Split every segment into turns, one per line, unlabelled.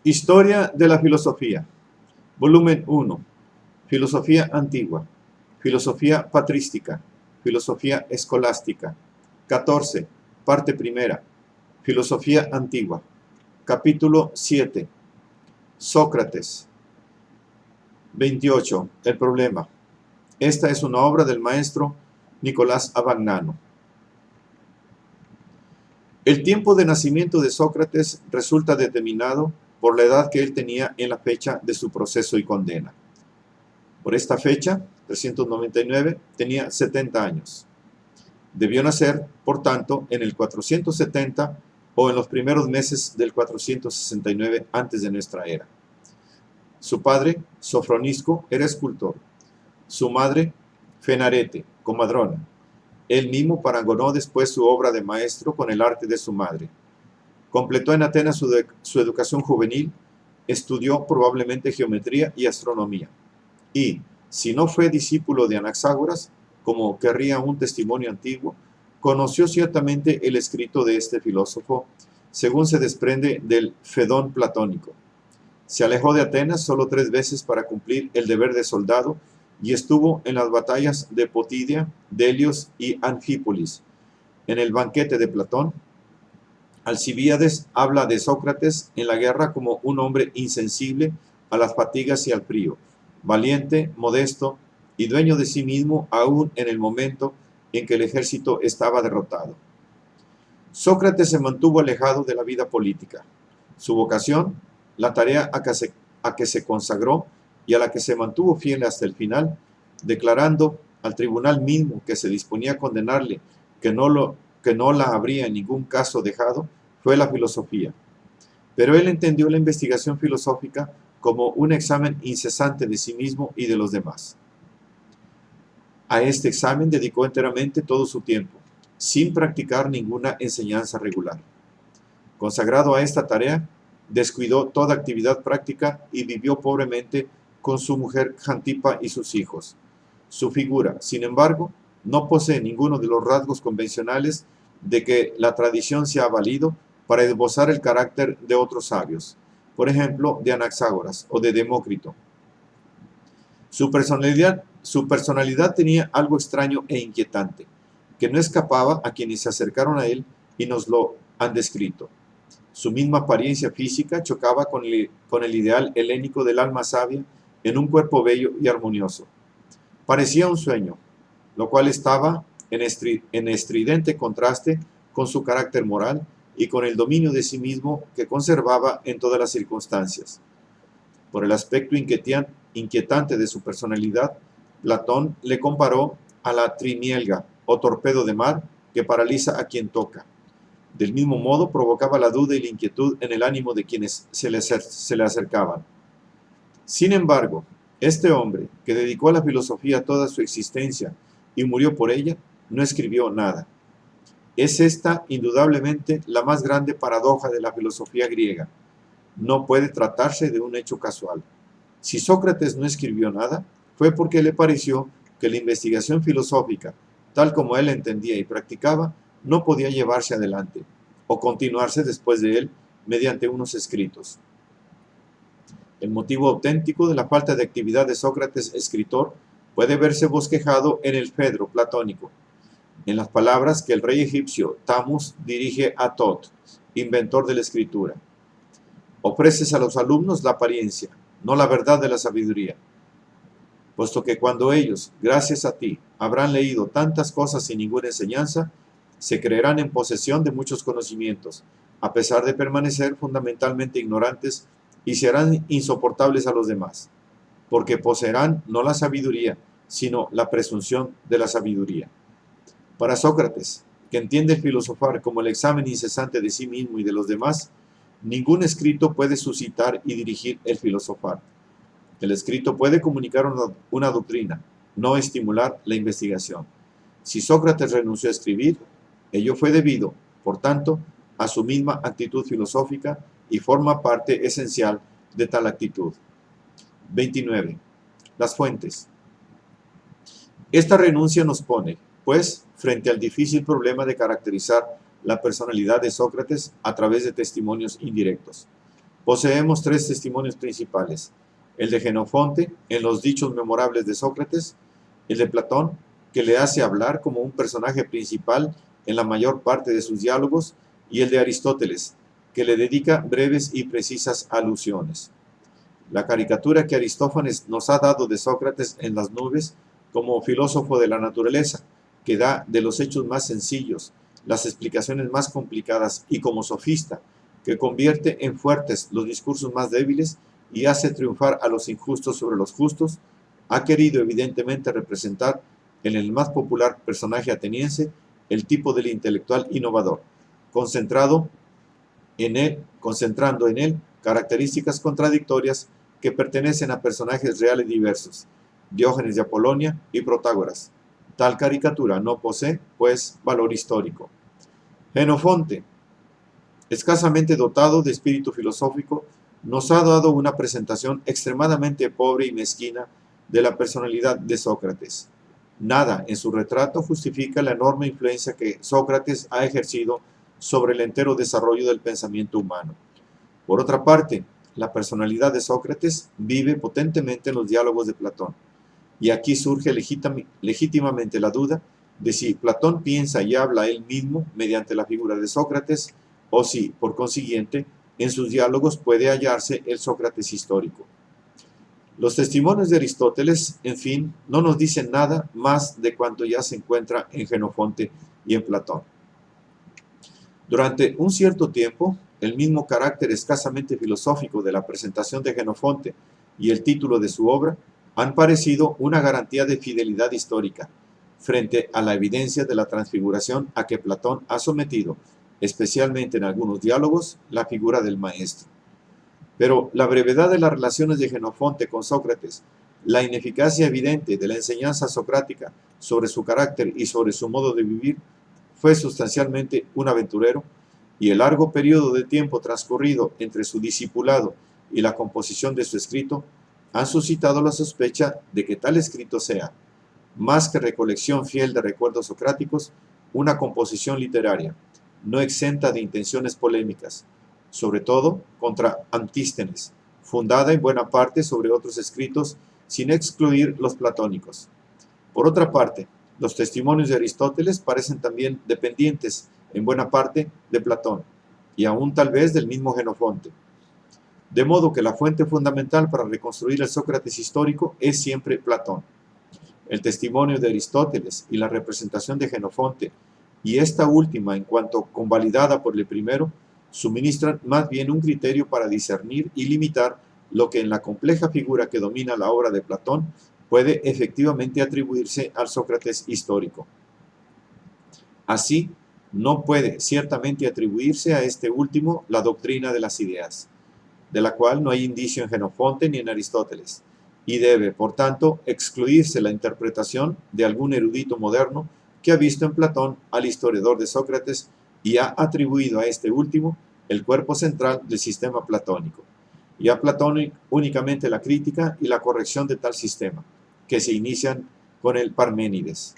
Historia de la filosofía. Volumen 1. Filosofía antigua. Filosofía patrística. Filosofía escolástica. 14. Parte primera. Filosofía antigua. Capítulo 7. Sócrates. 28. El problema. Esta es una obra del maestro Nicolás Abagnano. El tiempo de nacimiento de Sócrates resulta determinado por la edad que él tenía en la fecha de su proceso y condena. Por esta fecha, 399, tenía 70 años. Debió nacer, por tanto, en el 470 o en los primeros meses del 469 antes de nuestra era. Su padre, Sofronisco, era escultor. Su madre, Fenarete, comadrona. Él mismo paragonó después su obra de maestro con el arte de su madre. Completó en Atenas su educación juvenil, estudió probablemente geometría y astronomía. Y, si no fue discípulo de Anaxágoras, como querría un testimonio antiguo, conoció ciertamente el escrito de este filósofo, según se desprende del Fedón platónico. Se alejó de Atenas solo 3 veces para cumplir el deber de soldado y estuvo en las batallas de Potidia, Delios y Anfípolis. En el banquete de Platón, Alcibíades habla de Sócrates en la guerra como un hombre insensible a las fatigas y al frío, valiente, modesto y dueño de sí mismo aún en el momento en que el ejército estaba derrotado. Sócrates se mantuvo alejado de la vida política. Su vocación, la tarea a que se consagró y a la que se mantuvo fiel hasta el final, declarando al tribunal mismo que se disponía a condenarle que no la habría en ningún caso dejado, fue la filosofía. Pero él entendió la investigación filosófica como un examen incesante de sí mismo y de los demás. A este examen dedicó enteramente todo su tiempo, sin practicar ninguna enseñanza regular. Consagrado a esta tarea, descuidó toda actividad práctica y vivió pobremente con su mujer Xantipa y sus hijos. Su figura, sin embargo, no posee ninguno de los rasgos convencionales de que la tradición se ha valido para esbozar el carácter de otros sabios, por ejemplo, de Anaxágoras o de Demócrito. Su personalidad tenía algo extraño e inquietante, que no escapaba a quienes se acercaron a él y nos lo han descrito. Su misma apariencia física chocaba con el ideal helénico del alma sabia en un cuerpo bello y armonioso. Parecía un sueño, lo cual estaba en estridente contraste con su carácter moral y con el dominio de sí mismo que conservaba en todas las circunstancias. Por el aspecto inquietante de su personalidad, Platón le comparó a la trimielga o torpedo de mar que paraliza a quien toca. Del mismo modo provocaba la duda y la inquietud en el ánimo de quienes se le acercaban. Sin embargo, este hombre, que dedicó a la filosofía toda su existencia y murió por ella, no escribió nada. Es esta, indudablemente, la más grande paradoja de la filosofía griega. No puede tratarse de un hecho casual. Si Sócrates no escribió nada, fue porque le pareció que la investigación filosófica, tal como él entendía y practicaba, no podía llevarse adelante o continuarse después de él mediante unos escritos. El motivo auténtico de la falta de actividad de Sócrates escritor puede verse bosquejado en el Fedro platónico, en las palabras que el rey egipcio Tamus dirige a Tot, inventor de la escritura. Ofreces a los alumnos la apariencia, no la verdad de la sabiduría, puesto que cuando ellos, gracias a ti, habrán leído tantas cosas sin ninguna enseñanza, se creerán en posesión de muchos conocimientos, a pesar de permanecer fundamentalmente ignorantes, y se harán insoportables a los demás, porque poseerán no la sabiduría, sino la presunción de la sabiduría. Para Sócrates, que entiende el filosofar como el examen incesante de sí mismo y de los demás, ningún escrito puede suscitar y dirigir el filosofar. El escrito puede comunicar una doctrina, no estimular la investigación. Si Sócrates renunció a escribir, ello fue debido, por tanto, a su misma actitud filosófica y forma parte esencial de tal actitud. 29. Las fuentes. Esta renuncia nos pone, pues, frente al difícil problema de caracterizar la personalidad de Sócrates a través de testimonios indirectos. Poseemos tres testimonios principales: el de Jenofonte en los dichos memorables de Sócrates, el de Platón, que le hace hablar como un personaje principal en la mayor parte de sus diálogos, y el de Aristóteles, que le dedica breves y precisas alusiones. La caricatura que Aristófanes nos ha dado de Sócrates en las nubes como filósofo de la naturaleza, que da de los hechos más sencillos las explicaciones más complicadas, y como sofista, que convierte en fuertes los discursos más débiles y hace triunfar a los injustos sobre los justos, ha querido evidentemente representar en el más popular personaje ateniense el tipo del intelectual innovador, concentrando en él características contradictorias que pertenecen a personajes reales diversos, Diógenes de Apolonia y Protágoras. Tal caricatura no posee, pues, valor histórico. Jenofonte, escasamente dotado de espíritu filosófico, nos ha dado una presentación extremadamente pobre y mezquina de la personalidad de Sócrates. Nada en su retrato justifica la enorme influencia que Sócrates ha ejercido sobre el entero desarrollo del pensamiento humano. Por otra parte, la personalidad de Sócrates vive potentemente en los diálogos de Platón, y aquí surge legítimamente la duda de si Platón piensa y habla él mismo mediante la figura de Sócrates, o si, por consiguiente, en sus diálogos puede hallarse el Sócrates histórico. Los testimonios de Aristóteles, en fin, no nos dicen nada más de cuanto ya se encuentra en Jenofonte y en Platón. Durante un cierto tiempo, el mismo carácter escasamente filosófico de la presentación de Jenofonte y el título de su obra han parecido una garantía de fidelidad histórica frente a la evidencia de la transfiguración a que Platón ha sometido, especialmente en algunos diálogos, la figura del maestro. Pero la brevedad de las relaciones de Jenofonte con Sócrates, la ineficacia evidente de la enseñanza socrática sobre su carácter y sobre su modo de vivir, fue sustancialmente un aventurero, y el largo periodo de tiempo transcurrido entre su discipulado y la composición de su escrito han suscitado la sospecha de que tal escrito sea, más que recolección fiel de recuerdos socráticos, una composición literaria, no exenta de intenciones polémicas, sobre todo contra Antístenes, fundada en buena parte sobre otros escritos, sin excluir los platónicos. Por otra parte, los testimonios de Aristóteles parecen también dependientes, en buena parte, de Platón, y aún tal vez del mismo Jenofonte. De modo que la fuente fundamental para reconstruir el Sócrates histórico es siempre Platón. El testimonio de Aristóteles y la representación de Jenofonte, y esta última en cuanto convalidada por el primero, suministran más bien un criterio para discernir y limitar lo que en la compleja figura que domina la obra de Platón puede efectivamente atribuirse al Sócrates histórico. Así, no puede ciertamente atribuirse a este último la doctrina de las ideas, de la cual no hay indicio en Jenofonte ni en Aristóteles, y debe, por tanto, excluirse la interpretación de algún erudito moderno que ha visto en Platón al historiador de Sócrates y ha atribuido a este último el cuerpo central del sistema platónico, y a Platón únicamente la crítica y la corrección de tal sistema, que se inician con el Parménides.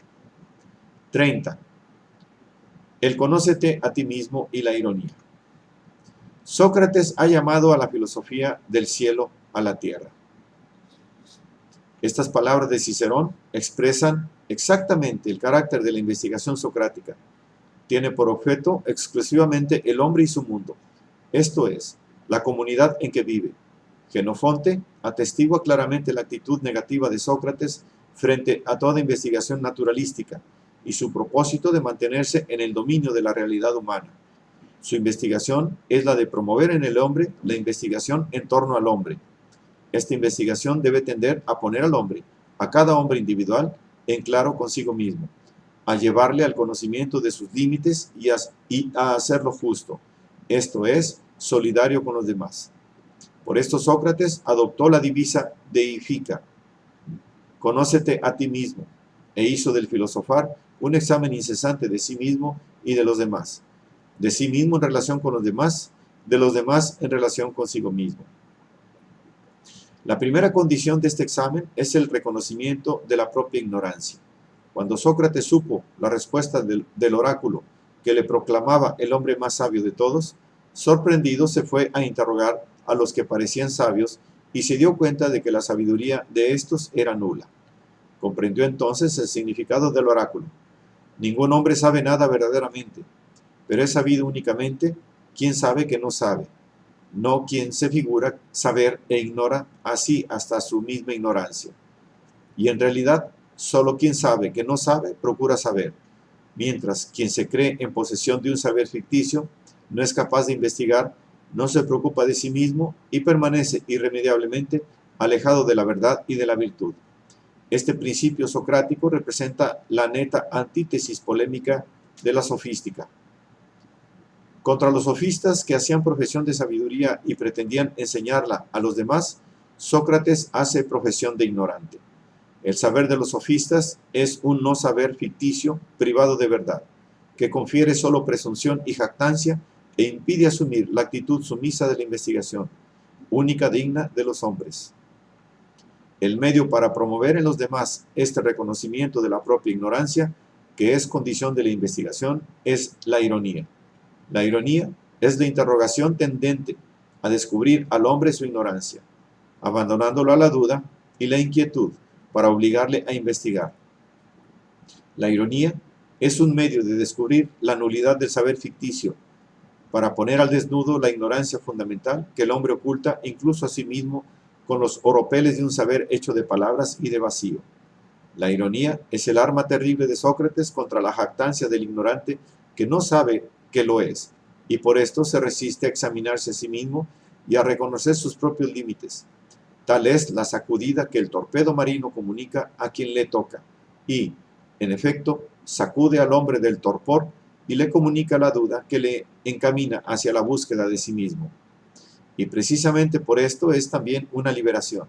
30. El conócete a ti mismo y la ironía. Sócrates ha llamado a la filosofía del cielo a la tierra. Estas palabras de Cicerón expresan exactamente el carácter de la investigación socrática. Tiene por objeto exclusivamente el hombre y su mundo, esto es, la comunidad en que vive. Jenofonte atestigua claramente la actitud negativa de Sócrates frente a toda investigación naturalística y su propósito de mantenerse en el dominio de la realidad humana. Su investigación es la de promover en el hombre la investigación en torno al hombre. Esta investigación debe tender a poner al hombre, a cada hombre individual, en claro consigo mismo, a llevarle al conocimiento de sus límites y a hacerlo justo, esto es, solidario con los demás. Por esto Sócrates adoptó la divisa deifica, conócete a ti mismo, e hizo del filosofar un examen incesante de sí mismo y de los demás, de sí mismo en relación con los demás, de los demás en relación consigo mismo. La primera condición de este examen es el reconocimiento de la propia ignorancia. Cuando Sócrates supo la respuesta del oráculo que le proclamaba el hombre más sabio de todos, sorprendido se fue a interrogar a los que parecían sabios y se dio cuenta de que la sabiduría de estos era nula. Comprendió entonces el significado del oráculo. Ningún hombre sabe nada verdaderamente, pero es sabido únicamente quien sabe que no sabe, no quien se figura saber e ignora así hasta su misma ignorancia. Y en realidad, solo quien sabe que no sabe procura saber, mientras quien se cree en posesión de un saber ficticio no es capaz de investigar, no se preocupa de sí mismo y permanece irremediablemente alejado de la verdad y de la virtud. Este principio socrático representa la neta antítesis polémica de la sofística. Contra los sofistas que hacían profesión de sabiduría y pretendían enseñarla a los demás, Sócrates hace profesión de ignorante. El saber de los sofistas es un no saber ficticio, privado de verdad, que confiere solo presunción y jactancia e impide asumir la actitud sumisa de la investigación, única digna de los hombres. El medio para promover en los demás este reconocimiento de la propia ignorancia, que es condición de la investigación, es la ironía. La ironía es la interrogación tendente a descubrir al hombre su ignorancia, abandonándolo a la duda y la inquietud para obligarle a investigar. La ironía es un medio de descubrir la nulidad del saber ficticio, para poner al desnudo la ignorancia fundamental que el hombre oculta incluso a sí mismo con los oropeles de un saber hecho de palabras y de vacío. La ironía es el arma terrible de Sócrates contra la jactancia del ignorante que no sabe que lo es, y por esto se resiste a examinarse a sí mismo y a reconocer sus propios límites. Tal es la sacudida que el torpedo marino comunica a quien le toca, y, en efecto, sacude al hombre del torpor y le comunica la duda que le encamina hacia la búsqueda de sí mismo. Y precisamente por esto es también una liberación.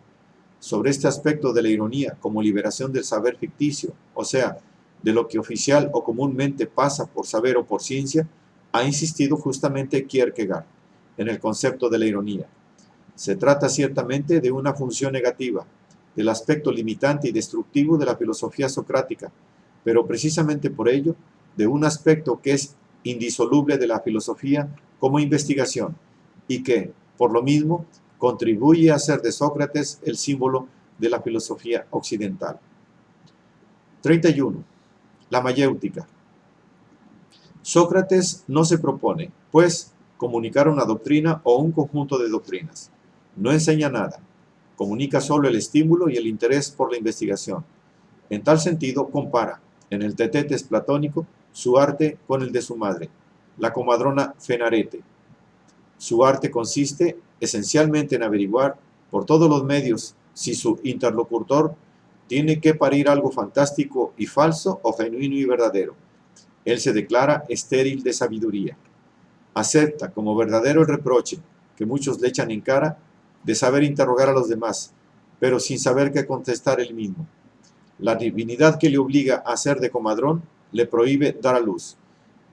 Sobre este aspecto de la ironía como liberación del saber ficticio, o sea, de lo que oficial o comúnmente pasa por saber o por ciencia, ha insistido justamente Kierkegaard en el concepto de la ironía. Se trata ciertamente de una función negativa, del aspecto limitante y destructivo de la filosofía socrática, pero precisamente por ello, de un aspecto que es indisoluble de la filosofía como investigación y que, por lo mismo, contribuye a hacer de Sócrates el símbolo de la filosofía occidental. 31. La mayéutica. Sócrates no se propone, pues, comunicar una doctrina o un conjunto de doctrinas. No enseña nada, comunica solo el estímulo y el interés por la investigación. En tal sentido, compara, en el Tetetes platónico, su arte con el de su madre, la comadrona Fenarete. Su arte consiste esencialmente en averiguar por todos los medios si su interlocutor tiene que parir algo fantástico y falso o genuino y verdadero. Él se declara estéril de sabiduría. Acepta como verdadero el reproche que muchos le echan en cara de saber interrogar a los demás, pero sin saber qué contestar él mismo. La divinidad que le obliga a ser de comadrón le prohíbe dar a luz,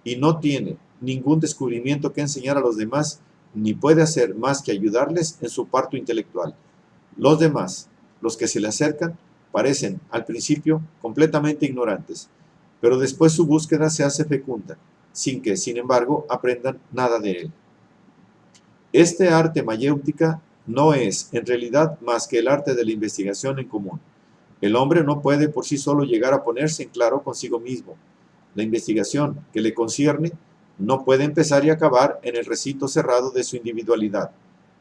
y no tiene ningún descubrimiento que enseñar a los demás, ni puede hacer más que ayudarles en su parto intelectual. Los demás, los que se le acercan, parecen al principio completamente ignorantes, pero después su búsqueda se hace fecunda, sin que, sin embargo, aprendan nada de él. Este arte mayéutica no es, en realidad, más que el arte de la investigación en común. El hombre no puede por sí solo llegar a ponerse en claro consigo mismo. La investigación que le concierne no puede empezar y acabar en el recinto cerrado de su individualidad.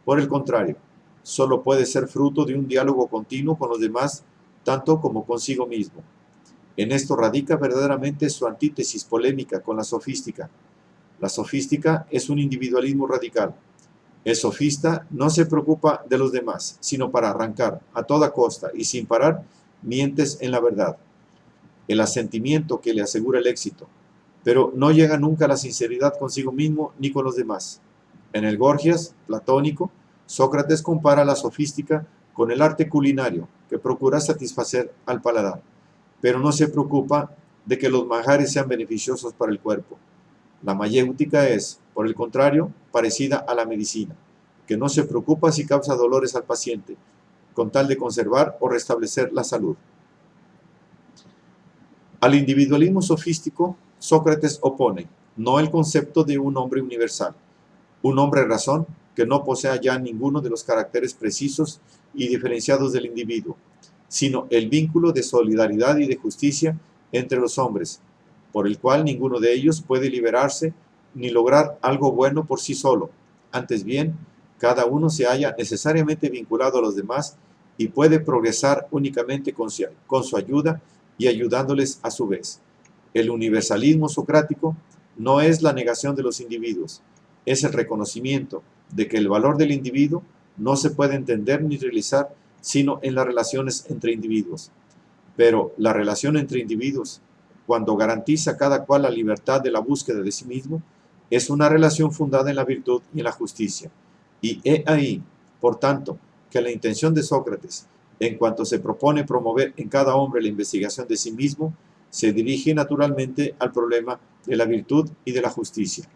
Por el contrario, solo puede ser fruto de un diálogo continuo con los demás, tanto como consigo mismo. En esto radica verdaderamente su antítesis polémica con la sofística. La sofística es un individualismo radical. El sofista no se preocupa de los demás, sino para arrancar a toda costa y sin parar mientes en la verdad, el asentimiento que le asegura el éxito, pero no llega nunca a la sinceridad consigo mismo ni con los demás. En el Gorgias platónico, Sócrates compara la sofística con el arte culinario que procura satisfacer al paladar, pero no se preocupa de que los manjares sean beneficiosos para el cuerpo. La mayéutica es, por el contrario, parecida a la medicina, que no se preocupa si causa dolores al paciente, con tal de conservar o restablecer la salud. Al individualismo sofístico, Sócrates opone no el concepto de un hombre universal, un hombre razón que no posea ya ninguno de los caracteres precisos y diferenciados del individuo, sino el vínculo de solidaridad y de justicia entre los hombres, por el cual ninguno de ellos puede liberarse ni lograr algo bueno por sí solo. Antes bien, cada uno se halla necesariamente vinculado a los demás y puede progresar únicamente con su ayuda y ayudándoles a su vez. El universalismo socrático no es la negación de los individuos, es el reconocimiento de que el valor del individuo no se puede entender ni realizar sino en las relaciones entre individuos. Pero la relación entre individuos, cuando garantiza cada cual la libertad de la búsqueda de sí mismo, es una relación fundada en la virtud y en la justicia. Y he ahí, por tanto, que la intención de Sócrates, en cuanto se propone promover en cada hombre la investigación de sí mismo, se dirige naturalmente al problema de la virtud y de la justicia.